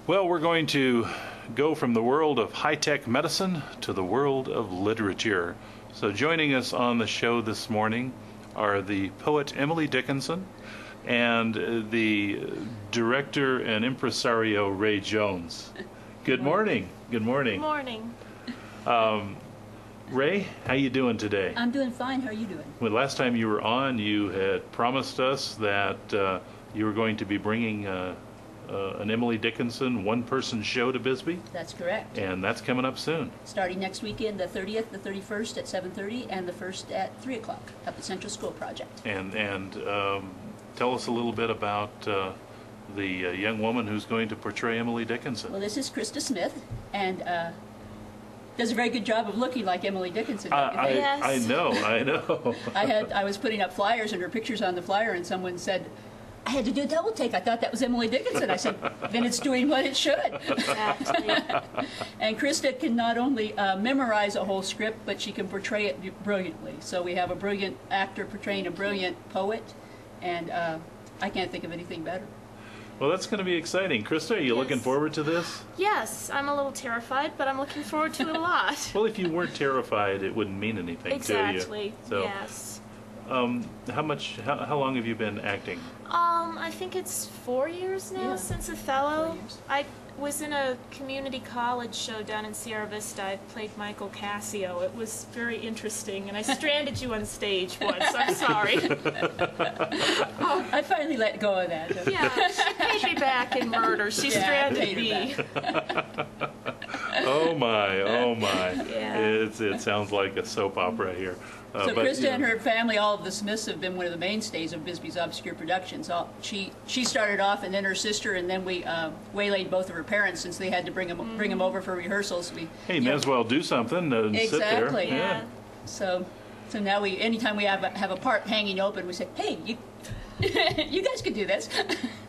Well, we're going to go from the world of high-tech medicine to the world of literature. So joining us on the show this morning are the poet Emily Dickinson and the director and impresario Rae Jones. Good morning. Good morning. Good morning. Rae, how you doing today? I'm doing fine. How are you doing? Well, last time you were on, you had promised us that you were going to be bringing an Emily Dickinson one-person show to Bisbee. That's correct. And that's coming up soon. Starting next weekend, the 30th, the 31st at 7:30, and the 1st at 3 o'clock at the Central School Project. And tell us a little bit about the young woman who's going to portray Emily Dickinson. Well, this is Christa Smith, and does a very good job of looking like Emily Dickinson. Yes. I know. I was putting up flyers and her pictures on the flyer, and someone said, I had to do a double take. I thought that was Emily Dickinson. I said, then it's doing what it should. Exactly. And Christa can not only memorize a whole script, but she can portray it brilliantly. So we have a brilliant actor portraying a brilliant poet, and I can't think of anything better. Well, that's going to be exciting. Christa, are you looking forward to this? Yes, I'm a little terrified, but I'm looking forward to it a lot. Well, if you weren't terrified, it wouldn't mean anything to you. Exactly. So, yes. how long have you been acting? I think it's 4 years now since Othello. 4 years. I was in a community college show down in Sierra Vista. I played Michael Cassio. It was very interesting, and I stranded you on stage once. I'm sorry. I finally let go of that. Yeah, she paid me back in murder. She stranded me. Oh my. Yeah. It sounds like a soap opera here. So Christa and her family, all of the Smiths, have been one of the mainstays of Bisbee's obscure productions. She started off, and then her sister, and then we waylaid both of her parents since they had to bring them over for rehearsals. Hey, may as well do something and sit there. Exactly. Yeah. So now anytime we have a part hanging open, we say, hey, you guys could do this.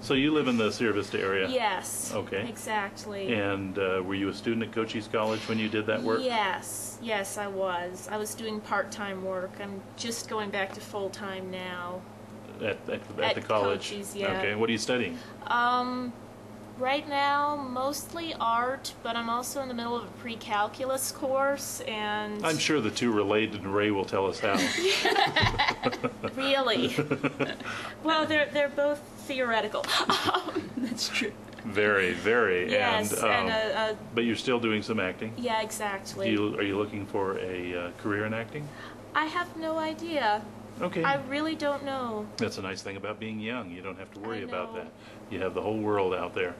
So you live in the Sierra Vista area? Yes. Okay. Exactly. And were you a student at Cochise College when you did that work? Yes, I was. I was doing part-time work. I'm just going back to full-time now. At the college? Cochise, yeah. Okay, what are you studying? Right now, mostly art, but I'm also in the middle of a pre-calculus course, and... I'm sure the two related, and Rae will tell us how. Really? Well, they're both theoretical. That's true. Very, very. Yes, but you're still doing some acting? Yeah, exactly. Are you looking for a career in acting? I have no idea. Okay. I really don't know. That's a nice thing about being young. You don't have to worry about know. that. You have the whole world out there.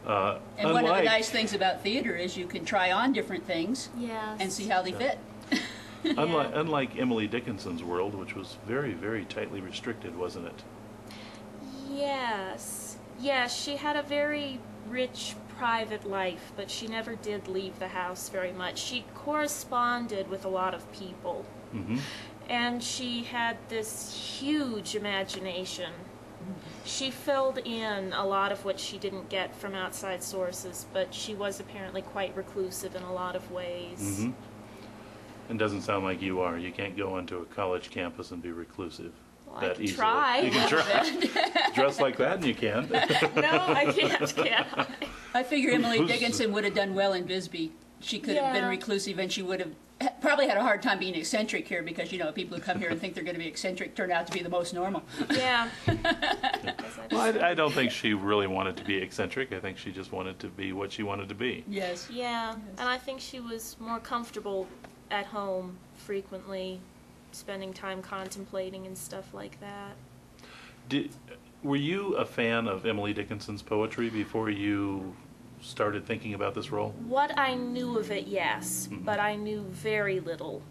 And one of the nice things about theater is you can try on different things Yes. and see how they fit. Unlike Emily Dickinson's world, which was very, very tightly restricted, wasn't it? Yes. Yes, she had a very rich private life, but she never did leave the house very much. She corresponded with a lot of people. Mm-hmm. And she had this huge imagination. She filled in a lot of what she didn't get from outside sources, but she was apparently quite reclusive in a lot of ways. Mm-hmm. It doesn't sound like you are. You can't go onto a college campus and be reclusive Well, that I can easily. try. You can try. Dress like that and you can. No, I can't. I figure Emily Dickinson would have done well in Bisbee. She could have been Yeah. reclusive, and she would have probably had a hard time being eccentric here because, people who come here and think they're going to be eccentric turn out to be the most normal. Yeah. Well, I don't think she really wanted to be eccentric. I think she just wanted to be what she wanted to be. Yes. Yeah, and I think she was more comfortable at home frequently, spending time contemplating and stuff like that. Were you a fan of Emily Dickinson's poetry before you started thinking about this role? What I knew of it, yes, but I knew very little.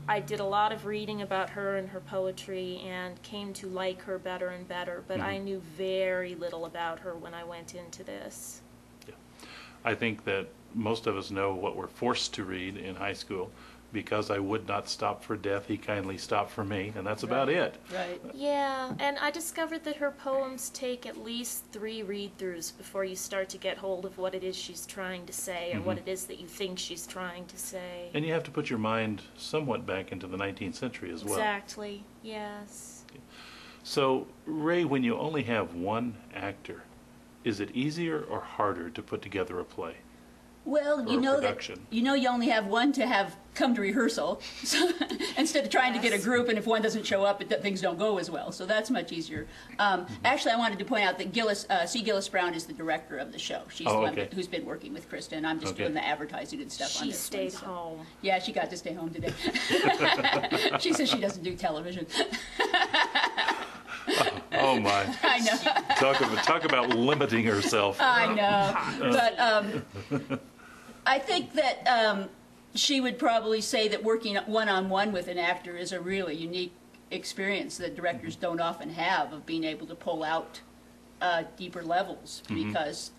I did a lot of reading about her and her poetry and came to like her better and better, but I knew very little about her when I went into this. Yeah. I think that most of us know what we're forced to read in high school. Because I would not stop for death, he kindly stopped for me, and that's about it. Right. Yeah, and I discovered that her poems take at least 3 read-throughs before you start to get hold of what it is she's trying to say, or what it is that you think she's trying to say. And you have to put your mind somewhat back into the 19th century as well. Exactly, yes. So, Rae, when you only have one actor, is it easier or harder to put together a play? Well, Or you know that production. you only have one to have come to rehearsal, so instead of trying to get a Yes. group, and if one doesn't show up, things don't go as well. So that's much easier. Actually, I wanted to point out that Gillis Brown is the director of the show. She's the one okay. who's been working with Christa, and I'm just Okay. doing the advertising and stuff on She this stayed one, so. home. Yeah, she got to stay home today. She says she doesn't do television. Oh my! I know. Talk about limiting herself. I know. But I think that she would probably say that working one-on-one with an actor is a really unique experience that directors don't often have, of being able to pull out deeper levels, because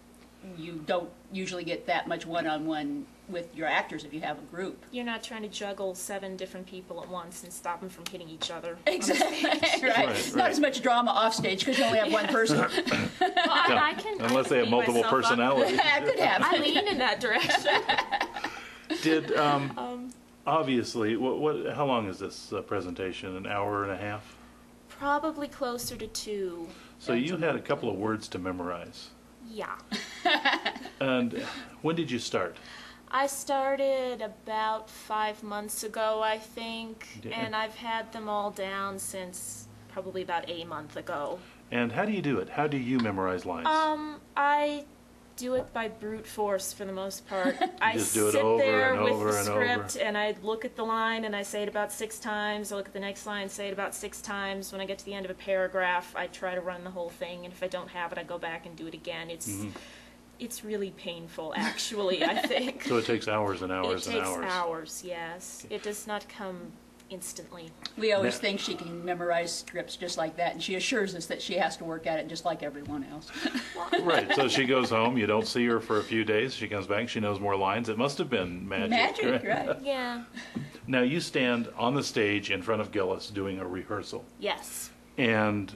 you don't usually get that much one-on-one with your actors if you have a group. You're not trying to juggle 7 different people at once and stop them from hitting each other. Exactly. Right. Right, Not right. as much drama off stage because you only have one person. Well, I can, Unless they have beat multiple myself up. personalities. I could have. I lean in that direction. Did obviously how long is this presentation? An hour and a half? Probably closer to 2. So you had a couple of words to memorize. Yeah. And when did you start? I started about 5 months ago, I think, Yeah. and I've had them all down since probably about a month ago. And how do you do it? How do you memorize lines? I do it by brute force for the most part. I just do it sit over there and with over the and script over. and I look at the line and I say it about 6 times. I look at the next line, say it about 6 times. When I get to the end of a paragraph, I try to run the whole thing, and if I don't have it, I go back and do it again. It's really painful, actually, I think. So it takes hours and It hours and takes hours. hours, yes. It does not come instantly. We always Now- think she can memorize scripts just like that, and she assures us that she has to work at it just like everyone else. Right. So she goes home. You don't see her for a few days. She comes back. She knows more lines. It must have been magic. Magic, right? Yeah, Now you stand on the stage in front of Gillis doing a rehearsal, yes. and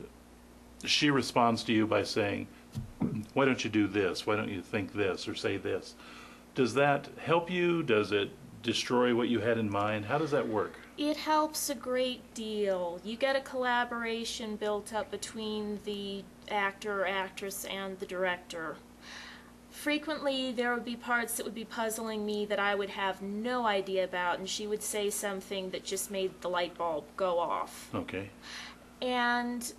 she responds to you by saying, "Why don't you do this? Why don't you think this or say this?" Does that help you? Does it destroy what you had in mind? How does that work? It helps a great deal. You get a collaboration built up between the actor or actress and the director. Frequently, there would be parts that would be puzzling me that I would have no idea about, and she would say something that just made the light bulb go off. Okay. And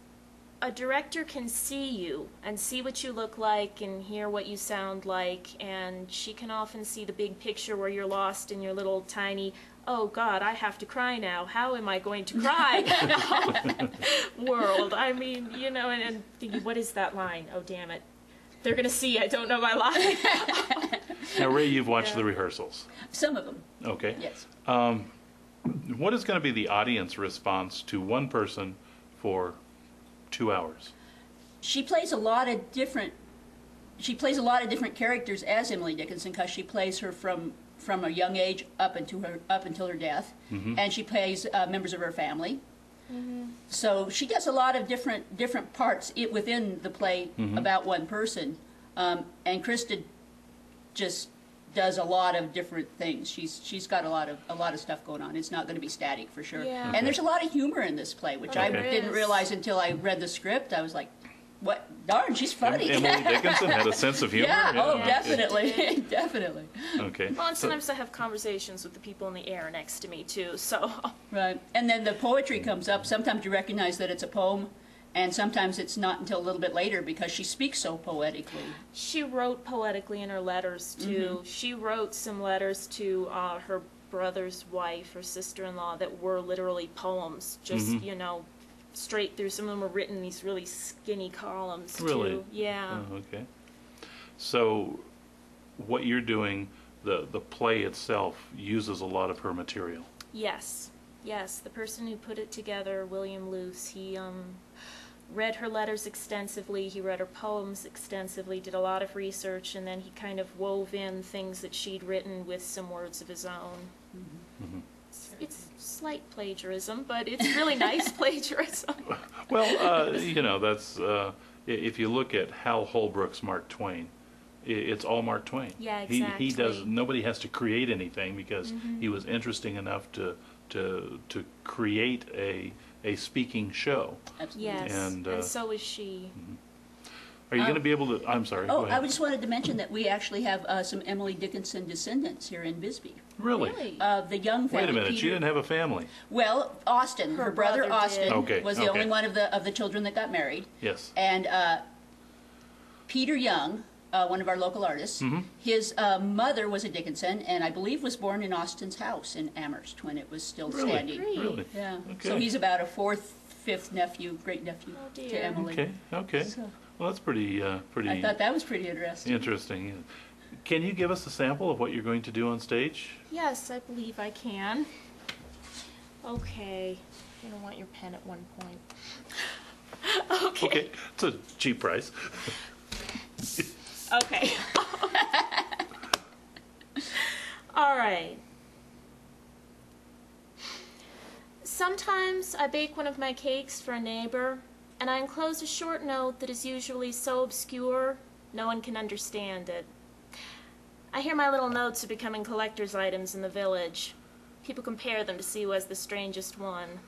a director can see you and see what you look like and hear what you sound like, and she can often see the big picture where you're lost in your little tiny, oh God, I have to cry now, how am I going to cry world. I mean, you know, and thinking, what is that line? Oh, damn it. They're going to see I don't know my line. Now, Ray, you've watched Yeah. the rehearsals. Some of them, Okay. yes. What is going to be the audience response to one person for 2 hours? She plays a lot of different. She plays a lot of different characters as Emily Dickinson, because she plays her from a young age up until her death, and she plays members of her family. So she does a lot of different parts within the play about one person, and Christa just does a lot of different things. She's got a lot of stuff going on. It's not going to be static for sure. Yeah. And there's a lot of humor in this play, which I Okay. didn't There realize is. until I read the script. I was like, "What? Darn, she's funny." Emily Dickinson had a sense of humor. Yeah. Oh, Yeah. definitely, definitely. Okay. Well, and So- sometimes I have conversations with the people in the air next to me, too, so... Right. And then the poetry comes up. Sometimes you recognize that it's a poem, and sometimes it's not until a little bit later because she speaks so poetically. She wrote poetically in her letters, too. She wrote some letters to her brother's wife or sister-in-law that were literally poems, just, you know, straight through. Some of them were written in these really skinny columns, Really? too. Yeah. Oh, okay. So what you're doing, the play itself uses a lot of her material. Yes. Yes, the person who put it together, William Luce, he read her letters extensively, he read her poems extensively, did a lot of research, and then he kind of wove in things that she'd written with some words of his own. It's slight plagiarism, but it's really nice plagiarism. Well, you know, that's if you look at Hal Holbrook's Mark Twain, it's all Mark Twain. Yeah, He does. exactly. Nobody has to create anything because he was interesting enough to create a speaking show. Absolutely. Yes, And, and so is she. Are you going to be able to? I'm sorry. Oh, go ahead. I just wanted to mention that we actually have some Emily Dickinson descendants here in Bisbee. Really? The young family. Wait a minute. Peter, She didn't have a family. Well, Austin, her brother brother Austin, did. Okay, was the okay. only one of the children that got married. Yes. And Peter Young, one of our local artists, his mother was a Dickinson, and I believe was born in Austin's house in Amherst when it was still Really? standing. Really? Yeah. Okay. So he's about a fourth, fifth nephew, great nephew Oh, dear. to Emily. Okay. Okay. So, Well, that's pretty I thought that was pretty interesting. interesting. Can you give us a sample of what you're going to do on stage? Yes, I believe I can. Okay. You don't want your pen at one point. Okay. Okay. It's a cheap price. Okay. All right. Sometimes I bake one of my cakes for a neighbor, and I enclose a short note that is usually so obscure no one can understand it. I hear my little notes are becoming collector's items in the village. People compare them to see who has the strangest one.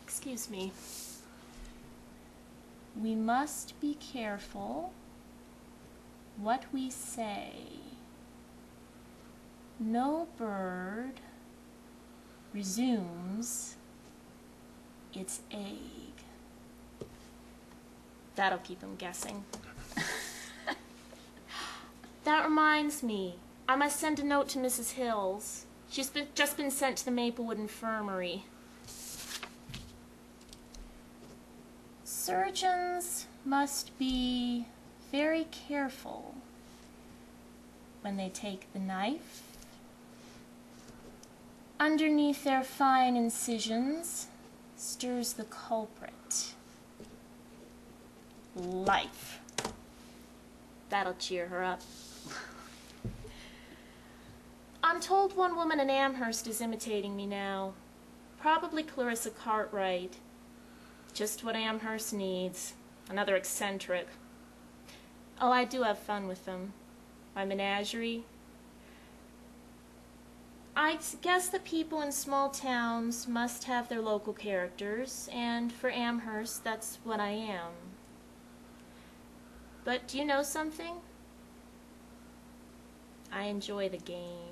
Excuse me. We must be careful what we say. No bird resumes its egg. That'll keep him guessing. That reminds me, I must send a note to Mrs. Hills. She's just been sent to the Maplewood Infirmary. Surgeons must be very careful when they take the knife. Underneath their fine incisions stirs the culprit. Life. That'll cheer her up. I'm told one woman in Amherst is imitating me now. Probably Clarissa Cartwright. Just what Amherst needs. Another eccentric. Oh, I do have fun with them. My menagerie. I guess the people in small towns must have their local characters, and for Amherst, that's what I am. But do you know something? I enjoy the game.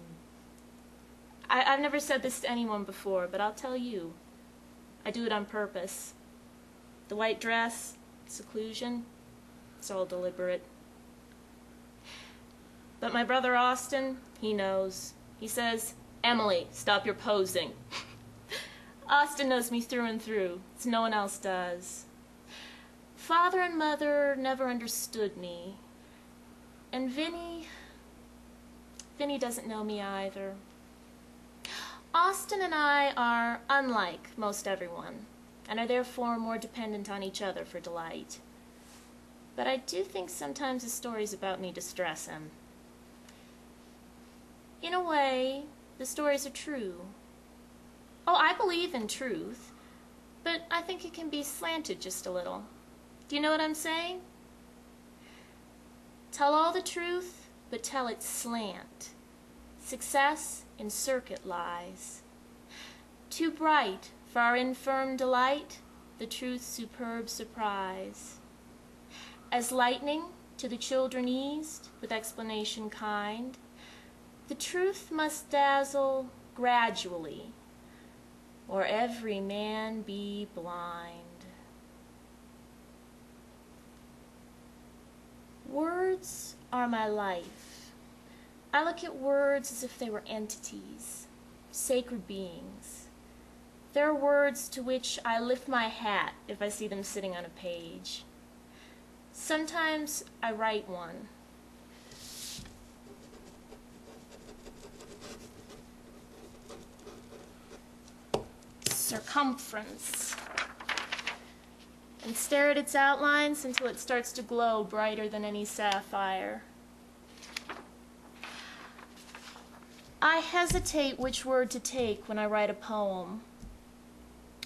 I've never said this to anyone before, but I'll tell you. I do it on purpose. The white dress, seclusion, it's all deliberate. But my brother Austin, he knows. He says, "Emily, stop your posing." Austin knows me through and through, as no one else does. Father and Mother never understood me. And Vinny doesn't know me either. Austin and I are unlike most everyone, and are therefore more dependent on each other for delight. But I do think sometimes the stories about me distress him. In a way, the stories are true. Oh, I believe in truth, but I think it can be slanted just a little. Do you know what I'm saying? Tell all the truth, but tell it slant. Success in circuit lies. Too bright for our infirm delight, the truth's superb surprise. As lightning to the children eased, with explanation kind, the truth must dazzle gradually, or every man be blind. Words are my life. I look at words as if they were entities, sacred beings. There are words to which I lift my hat if I see them sitting on a page. Sometimes I write one. Circumference. And stare at its outlines until it starts to glow brighter than any sapphire. I hesitate which word to take when I write a poem.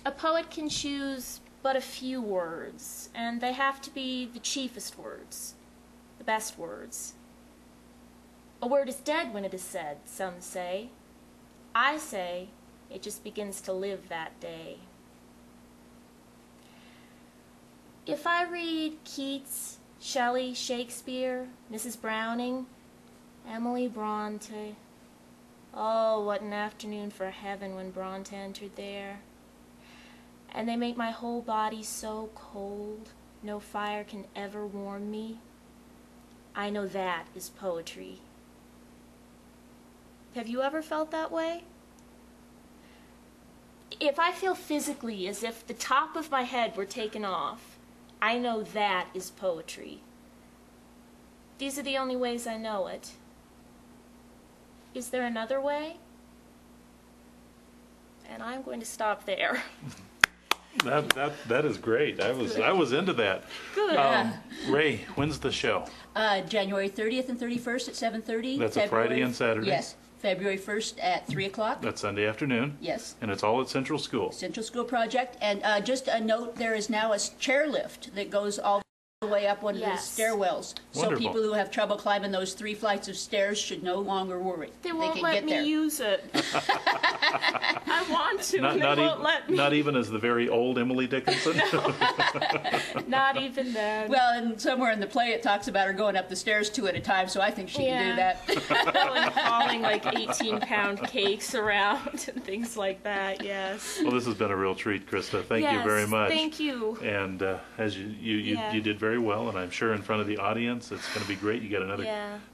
A poet can choose but a few words, and they have to be the chiefest words, the best words. A word is dead when it is said, some say. I say it just begins to live that day. If I read Keats, Shelley, Shakespeare, Mrs. Browning, Emily Bronte. Oh, what an afternoon for heaven when Bronte entered there. And they make my whole body so cold, no fire can ever warm me. I know that is poetry. Have you ever felt that way? If I feel physically as if the top of my head were taken off, I know that is poetry. These are the only ways I know it. Is there another way? And I'm going to stop there. That is great. I was into that. Good. Rae, when's the show? January 30th and 31st at 7:30. That's a Friday and Saturday? Yes. February 1st at 3 o'clock. That's Sunday afternoon? Yes. And it's all at Central School? Central School Project. And just a note, there is now a chairlift that goes all the way up one of the stairwells. Wonderful. So people who have trouble climbing those 3 flights of stairs should no longer worry. They won't can let get me there. use it. I want to, and they won't let me. Not even as the very old Emily Dickinson? Not even then. Well, and somewhere in the play it talks about her going up the stairs 2 at a time, so I think she can do that. And hauling like 18-pound cakes around and things like that, yes. Well, this has been a real treat, Christa. Thank you very much. Thank you. And as you did very well, and I'm sure in front of the audience it's going to be great. You got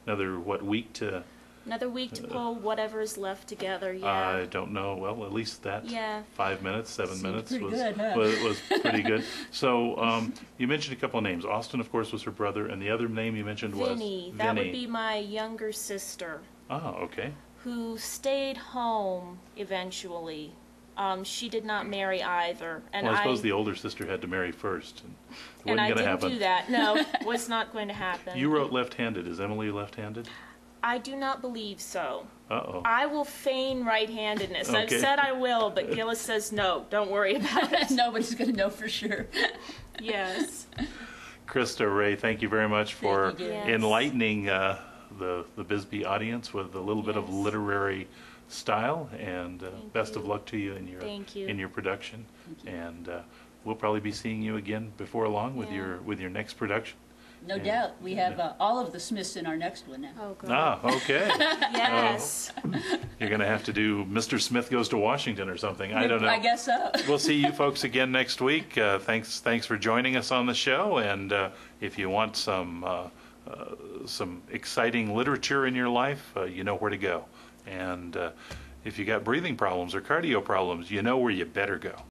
another week to... Another week to pull whatever's left together, I don't know. Well, at least that 5 minutes, 7 minutes was pretty good. So you mentioned a couple of names. Austin, of course, was her brother, and the other name you mentioned was Vinny. That would be my younger sister. Oh, okay. Who stayed home eventually. She did not marry either. And well, I suppose the older sister had to marry first. And I didn't do that. No, was not going to happen. You wrote left-handed. Is Emily left-handed? I do not believe so. Uh-oh. I will feign right-handedness. Okay. I've said I will, but Gillis says no. Don't worry about it. Nobody's going to know for sure. Yes. Christa, Rae, thank you very much for Yes. enlightening the Bisbee audience with a little bit of literary style, and best of luck to you in your production. And we'll probably be seeing you again before long with your next production. No doubt. We have all of the Smiths in our next one now. Oh, God. Ah, okay. Yes. You're going to have to do Mr. Smith Goes to Washington or something. I don't know. I guess so. We'll see you folks again next week. Thanks for joining us on the show. And if you want some exciting literature in your life, you know where to go. And if you got breathing problems or cardio problems, you know where you better go.